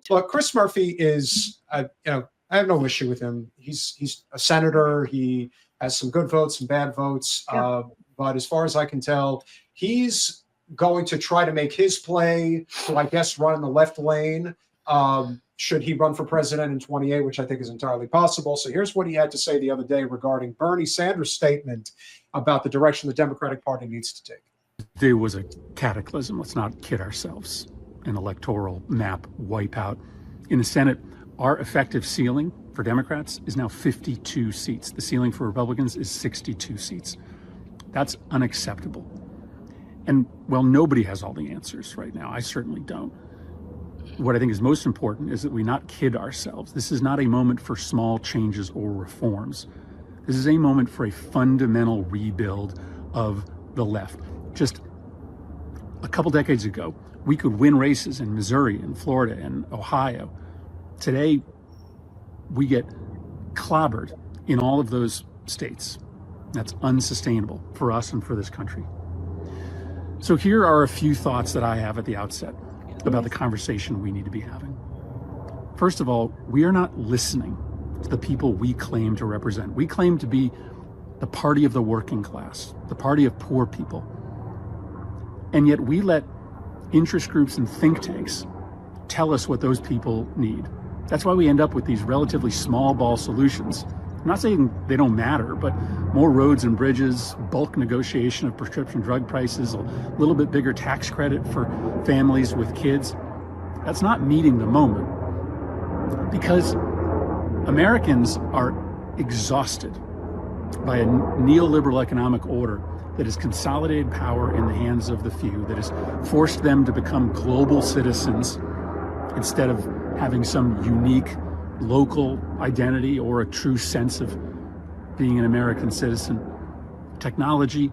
Well, Chris Murphy is, I have no issue with him. He's a senator. He has some good votes, some bad votes. Yeah. But as far as I can tell, he's going to try to make his play to, I guess, run in the left lane. Should he run for president in 28, which I think is entirely possible. So here's what he had to say the other day regarding Bernie Sanders' statement about the direction the Democratic Party needs to take. Today was a cataclysm. Let's not kid ourselves. An electoral map wipeout. In the Senate, our effective ceiling for Democrats is now 52 seats. The ceiling for Republicans is 62 seats. That's unacceptable. And, well, nobody has all the answers right now. I certainly don't. What I think is most important is that we not kid ourselves. This is not a moment for small changes or reforms. This is a moment for a fundamental rebuild of the left. Just a couple decades ago, we could win races in Missouri and Florida and Ohio. Today, we get clobbered in all of those states. That's unsustainable for us and for this country. So here are a few thoughts that I have at the outset about the conversation we need to be having. First of all, we are not listening to the people we claim to represent. We claim to be the party of the working class, the party of poor people. And yet we let interest groups and think tanks tell us what those people need. That's why we end up with these relatively small ball solutions. I'm not saying they don't matter, but more roads and bridges, bulk negotiation of prescription drug prices, a little bit bigger tax credit for families with kids. That's not meeting the moment, because Americans are exhausted by a neoliberal economic order that has consolidated power in the hands of the few, that has forced them to become global citizens instead of having some unique local identity or a true sense of being an American citizen. Technology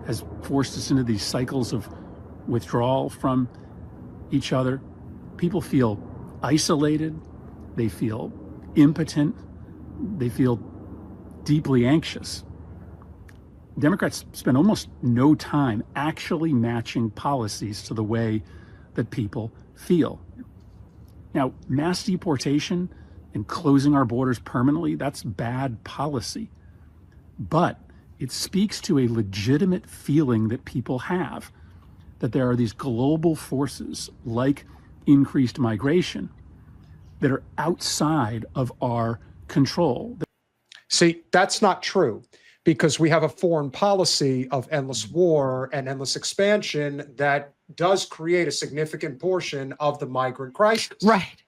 has forced us into these cycles of withdrawal from each other. People feel isolated, they feel impotent, they feel deeply anxious. Democrats spend almost no time actually matching policies to the way that people feel. Now, mass deportation and closing our borders permanently, that's bad policy. But it speaks to a legitimate feeling that people have, that there are these global forces like increased migration that are outside of our control. See, that's not true, because we have a foreign policy of endless war and endless expansion that does create a significant portion of the migrant crisis. Right.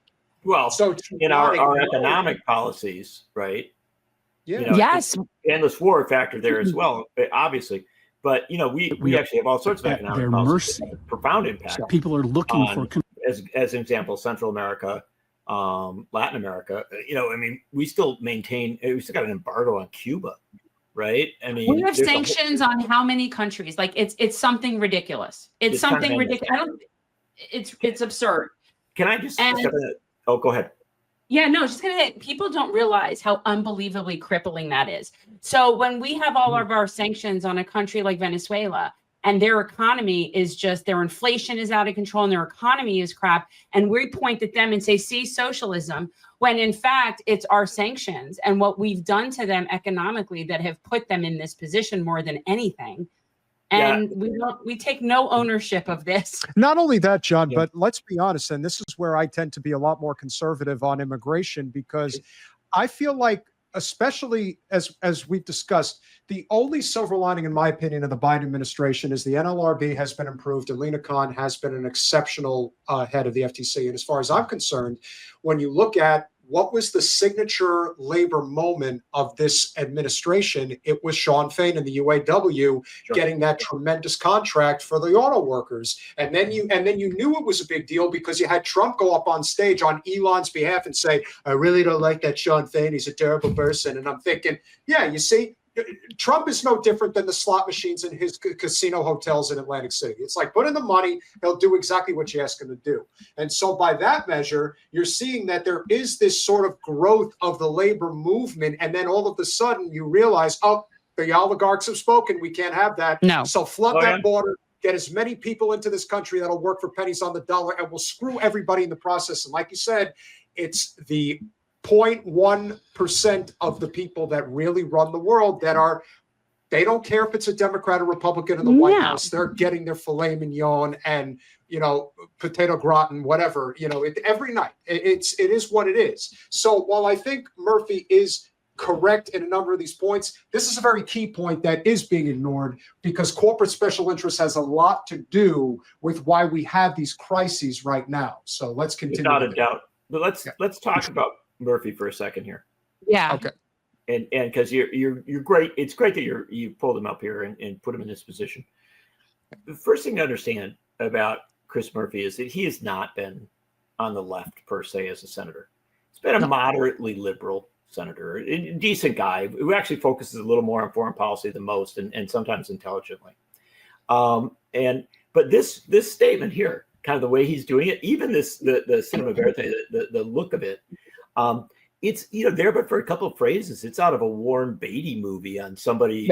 Well, so in our economic policies, right? Yeah. You know, yes. Endless war factor there as well, obviously. But, you know, we actually have all sorts of economic policies that have profound impact. So people are looking for, as an example, Central America, Latin America. You know, I mean, we still got an embargo on Cuba, right? I mean, we have sanctions on how many countries? Like it's something ridiculous. It's something ridiculous. It's absurd. Can I just step in? Oh, go ahead. Yeah, no, just gonna people don't realize how unbelievably crippling that is. So when we have all of our sanctions on a country like Venezuela, and their economy is their inflation is out of control and their economy is crap, and we point at them and say, see, socialism, when in fact it's our sanctions and what we've done to them economically that have put them in this position more than anything. And we take no ownership of this. Not only that, John, but let's be honest, and this is where I tend to be a lot more conservative on immigration, because I feel like, especially as we've discussed, the only silver lining, in my opinion, of the Biden administration is the NLRB has been improved. Alina Khan has been an exceptional head of the FTC. And as far as I'm concerned, when you look at what was the signature labor moment of this administration, it was Sean Fain and the UAW getting that tremendous contract for the auto workers. And then you knew it was a big deal because you had Trump go up on stage on Elon's behalf and say, I really don't like that Sean Fain. He's a terrible person. And I'm thinking, yeah, you see, Trump is no different than the slot machines in his casino hotels in Atlantic City. It's like, put in the money, he'll do exactly what you ask him to do. And so by that measure, you're seeing that there is this sort of growth of the labor movement. And then all of a sudden you realize, oh, the oligarchs have spoken. We can't have that. No. So flood that border. get as many people into this country that'll work for pennies on the dollar, and we'll screw everybody in the process. And like you said, it's the 0.1% of the people that really run the world they don't care if it's a Democrat or Republican in the White House. They're getting their filet mignon and, potato gratin, whatever, every night. It is what it is. So while I think Murphy is correct in a number of these points, this is a very key point that is being ignored, because corporate special interest has a lot to do with why we have these crises right now. So let's continue. Without a doubt. But let's talk about Murphy for a second here. Yeah. Okay. And because you're great. It's great that you pulled him up here and put him in this position. The first thing to understand about Chris Murphy is that he has not been on the left per se as a senator. He's been a moderately liberal senator, a decent guy who actually focuses a little more on foreign policy than most, and sometimes intelligently. But this statement here, kind of the way he's doing it, even the cinema verite, the look of it, it's there, but for a couple of phrases, it's out of a Warren Beatty movie on somebody,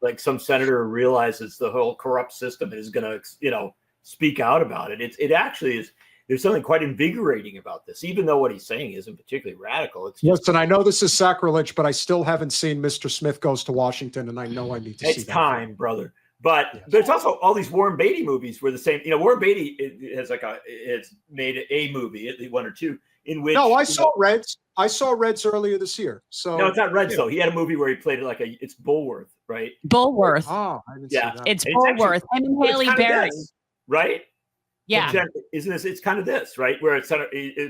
like some senator realizes the whole corrupt system and is going to, speak out about it. It actually is. There's something quite invigorating about this, even though what he's saying isn't particularly radical. It's just, and I know this is sacrilege, but I still haven't seen Mr. Smith Goes to Washington, and I know I need to see that. It's time, brother. But there's also all these Warren Beatty movies where the same, Warren Beatty has it's made a movie, at least one or two, in which. No, I saw Reds. I saw Reds earlier this year. So no, it's not Reds though. He had a movie where he played it it's Bulworth, right? Bulworth. Oh, I didn't see that. It's Bulworth. Him and Haley Berry. Right? Yeah. Isn't this? It's kind of this, right? Where a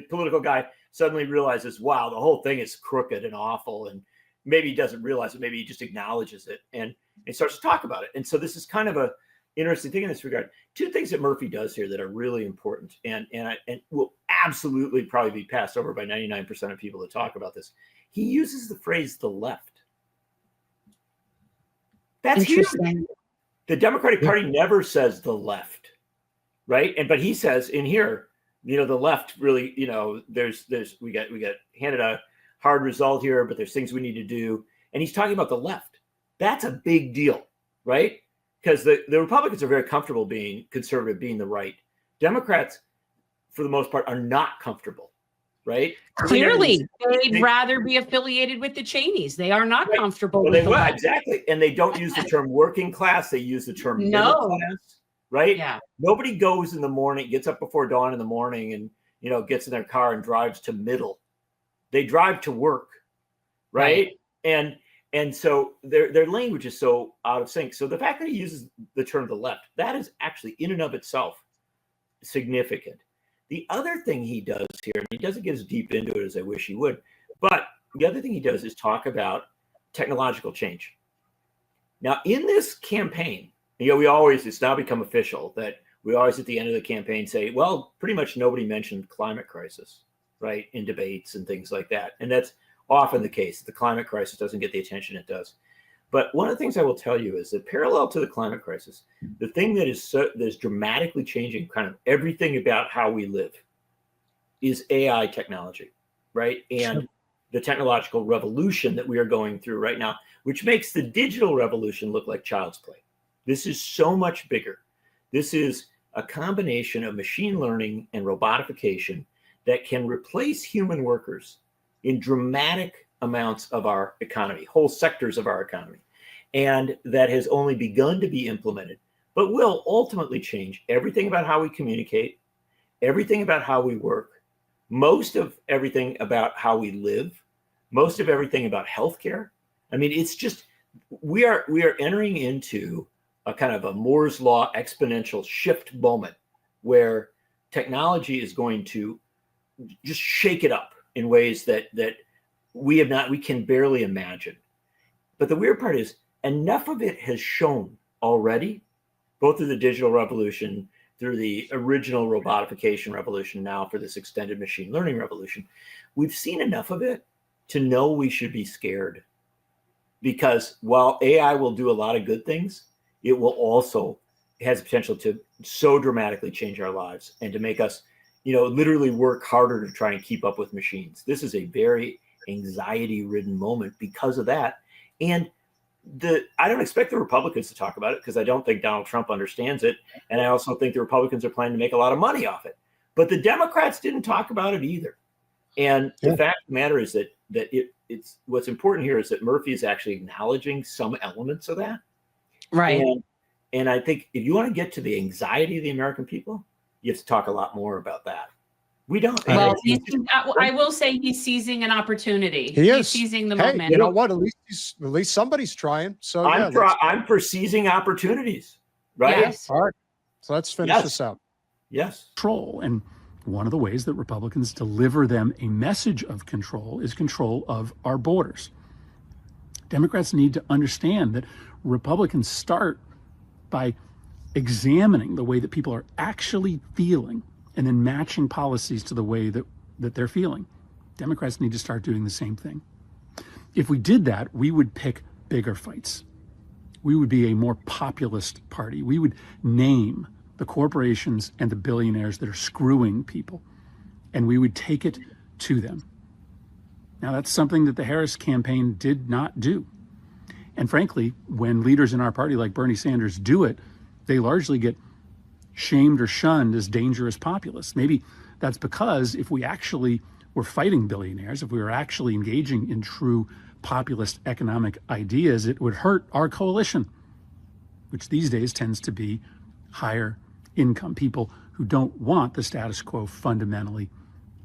political guy suddenly realizes, wow, the whole thing is crooked and awful, and maybe he doesn't realize it. Maybe he just acknowledges it and starts to talk about it. And so this is kind of a interesting thing in this regard. Two things that Murphy does here that are really important and will absolutely probably be passed over by 99% of people that talk about this. He uses the phrase "the left." That's huge. The Democratic Party never says the left, right? But he says in here, the left really, we got handed a hard result here, but there's things we need to do. And he's talking about the left. That's a big deal, right? Because the Republicans are very comfortable being conservative, being the right. Democrats, for the most part, are not comfortable, right? Clearly, they'd rather be affiliated with the Cheneys. They are not comfortable with the left. Exactly. And they don't use the term working class. They use the term middle class, right? Yeah. Nobody goes in the morning, gets up before dawn in the morning and, gets in their car and drives to middle. They drive to work, right? And so their language is so out of sync. So the fact that he uses the term "the left," that is actually in and of itself significant. The other thing he does here, and he doesn't get as deep into it as I wish he would, but the other thing he does is talk about technological change. Now, in this campaign, it's now become official that we always at the end of the campaign say, well, pretty much nobody mentioned climate crisis, right, in debates and things like that. And that's often the case. The climate crisis doesn't get the attention it does. But one of the things I will tell you is that parallel to the climate crisis, the thing that is dramatically changing kind of everything about how we live is AI technology, right? And the technological revolution that we are going through right now, which makes the digital revolution look like child's play. This is so much bigger. This is a combination of machine learning and robotification that can replace human workers in dramatic amounts of our economy, whole sectors of our economy. And that has only begun to be implemented, but will ultimately change everything about how we communicate, everything about how we work, most of everything about how we live, most of everything about healthcare. I mean, it's just, we are entering into a kind of a Moore's Law exponential shift moment where technology is going to just shake it up in ways that we can barely imagine. But the weird part is enough of it has shown already, both through the digital revolution, through the original robotification revolution, now for this extended machine learning revolution. We've seen enough of it to know we should be scared. Because while AI will do a lot of good things, it will also has the potential to so dramatically change our lives and to make us, literally work harder to try and keep up with machines. This is a very anxiety-ridden moment because of that. And I don't expect the Republicans to talk about it because I don't think Donald Trump understands it. And I also think the Republicans are planning to make a lot of money off it. But the Democrats didn't talk about it either. And the fact of the matter is that it's what's important here is that Murphy is actually acknowledging some elements of that. Right. And I think if you want to get to the anxiety of the American people, you have to talk a lot more about that. We don't. Well, I will say he's seizing an opportunity. He's seizing the hey, moment. You know what? At least somebody's trying. So I'm for seizing opportunities, right? Yes. All right. So let's finish this out. Yes. Control. And one of the ways that Republicans deliver them a message of control is control of our borders. Democrats need to understand that Republicans start by examining the way that people are actually feeling and then matching policies to the way that they're feeling. Democrats need to start doing the same thing. If we did that, we would pick bigger fights. We would be a more populist party. We would name the corporations and the billionaires that are screwing people, and we would take it to them. Now, that's something that the Harris campaign did not do. And frankly, when leaders in our party like Bernie Sanders do it, they largely get shamed or shunned as dangerous populists. Maybe that's because if we actually were fighting billionaires, if we were actually engaging in true populist economic ideas, it would hurt our coalition, which these days tends to be higher income people who don't want the status quo fundamentally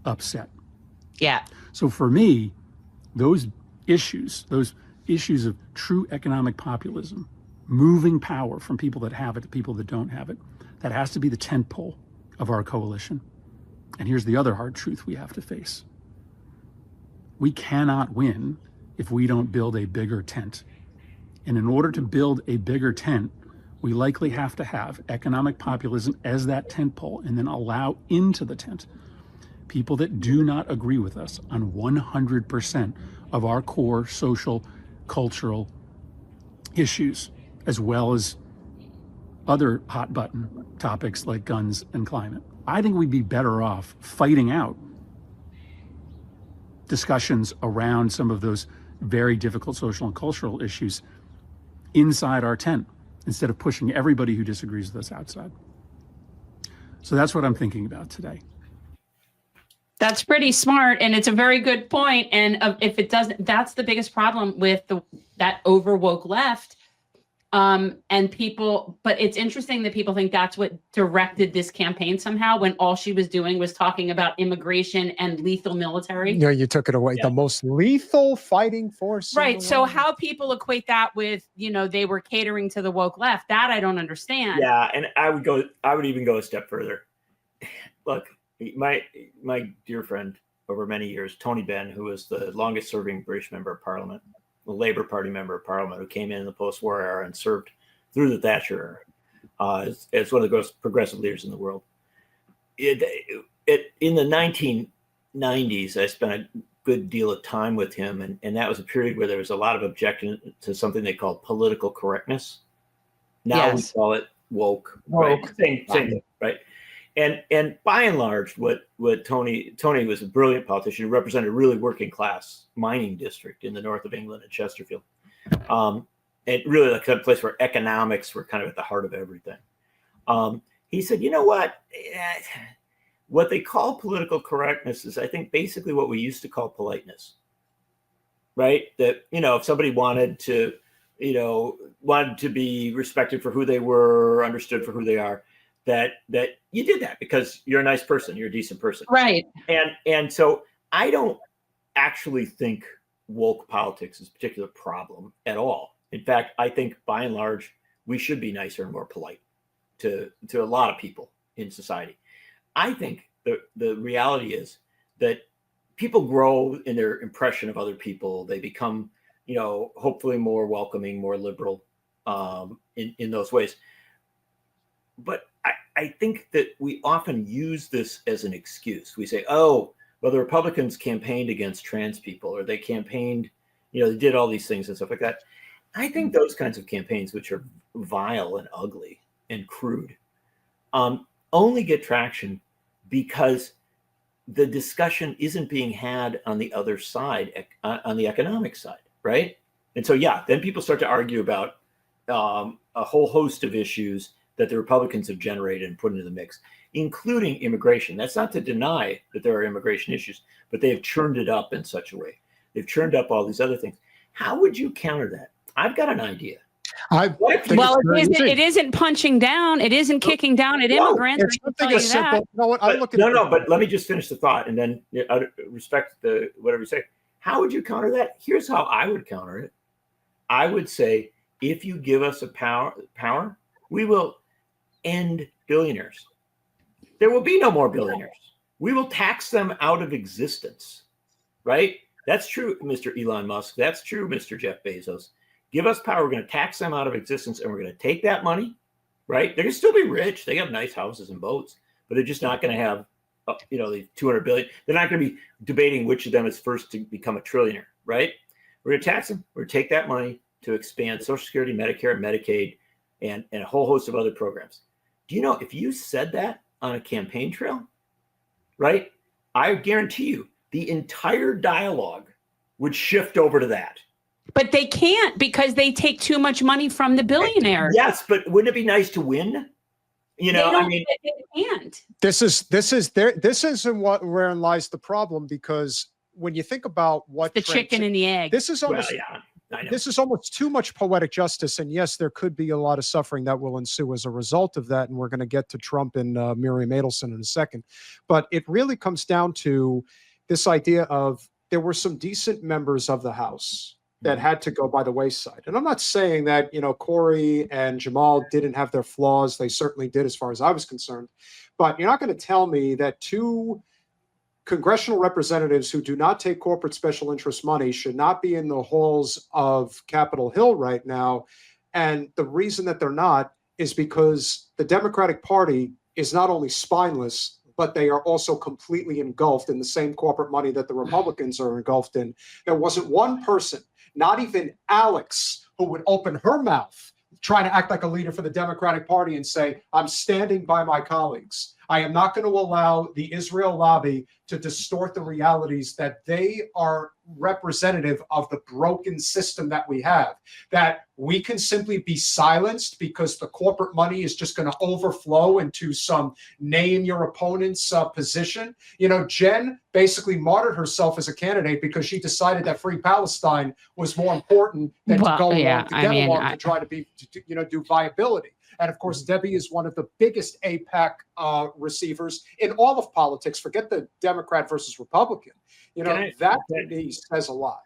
upset. Yeah. So for me, those issues of true economic populism, moving power from people that have it to people that don't have it, that has to be the tentpole of our coalition. And here's the other hard truth we have to face. We cannot win if we don't build a bigger tent. And in order to build a bigger tent, we likely have to have economic populism as that tentpole and then allow into the tent people that do not agree with us on 100% of our core social, cultural issues, as well as other hot button topics like guns and climate. I think we'd be better off fighting out discussions around some of those very difficult social and cultural issues inside our tent instead of pushing everybody who disagrees with us outside. So that's what I'm thinking about today. That's pretty smart, and it's a very good point. And if it doesn't, that's the biggest problem with that overwoke left. And people, but it's interesting that people think that's what directed this campaign somehow, when all she was doing was talking about immigration and lethal military. No, you took it away. Yeah. The most lethal fighting force. Right. So how people equate that with, they were catering to the woke left, that I don't understand. Yeah. And I would even go a step further. Look, my dear friend over many years, Tony Benn, who was the longest serving British member of Parliament, the Labour Party member of Parliament, who came in the post-war era and served through the Thatcher era as one of the most progressive leaders in the world. In the 1990s, I spent a good deal of time with him, and that was a period where there was a lot of objection to something they called political correctness. Now we call it woke. Right? Same thing, right? And by and large, what Tony was a brilliant politician who represented a really working class mining district in the north of England at Chesterfield. And really like a place where economics were kind of at the heart of everything. He said, you know what? What they call political correctness is, I think, basically what we used to call politeness. Right? That, if somebody wanted to be respected for who they were, understood for who they are, that you did that because you're a nice person, you're a decent person. Right. And so I don't actually think woke politics is a particular problem at all. In fact, I think by and large, we should be nicer and more polite to a lot of people in society. I think the reality is that people grow in their impression of other people. They become, hopefully more welcoming, more liberal in those ways. But I think that we often use this as an excuse. We say, oh, well, the Republicans campaigned against trans people, or they campaigned, they did all these things and stuff like that. I think those kinds of campaigns, which are vile and ugly and crude, only get traction because the discussion isn't being had on the other side, on the economic side, right? And so, yeah, then people start to argue about a whole host of issues that the Republicans have generated and put into the mix, including immigration. That's not to deny that there are immigration issues, but they have churned it up in such a way. They've churned up all these other things. How would you counter that? I've got an idea. It isn't punching down. It isn't kicking down at immigrants. It's something as simple. You know what? But let me just finish the thought, and then respect whatever you say. How would you counter that? Here's how I would counter it. I would say, if you give us a power, we will end billionaires. There will be no more billionaires. We will tax them out of existence, right? That's true, Mr. Elon Musk. That's true, Mr. Jeff Bezos. Give us power. We're going to tax them out of existence, and we're going to take that money, right? They're going to still be rich. They have nice houses and boats, but they're just not going to have, the 200 billion. They're not going to be debating which of them is first to become a trillionaire, right? We're going to tax them. We're going to take that money to expand Social Security, Medicare, Medicaid, and a whole host of other programs. Do you know, if you said that on a campaign trail, right, I guarantee you the entire dialogue would shift over to that. But they can't, because they take too much money from the billionaires. Yes, but wouldn't it be nice to win? They can't. This isn't wherein lies the problem, because when you think about what the chicken and the egg, this is almost this is almost too much poetic justice. And yes, there could be a lot of suffering that will ensue as a result of that. And we're going to get to Trump and Miriam Adelson in a second. But it really comes down to this idea of there were some decent members of the House that had to go by the wayside. And I'm not saying that, Corey and Jamal didn't have their flaws. They certainly did, as far as I was concerned. But you're not going to tell me that two congressional representatives who do not take corporate special interest money should not be in the halls of Capitol Hill right now. And the reason that they're not is because the Democratic Party is not only spineless, but they are also completely engulfed in the same corporate money that the Republicans are engulfed in. There wasn't one person, not even Alex, who would open her mouth trying to act like a leader for the Democratic Party and say, I'm standing by my colleagues. I am not going to allow the Israel lobby to distort the realities that they are representative of the broken system that we have, that we can simply be silenced because the corporate money is just going to overflow into some name your opponent's position. Jen basically martyred herself as a candidate because she decided that free Palestine was more important than to go along to get along to try to do viability. And of course, Debbie is one of the biggest AIPAC receivers in all of politics. Forget the Democrat versus Republican. That to me says a lot.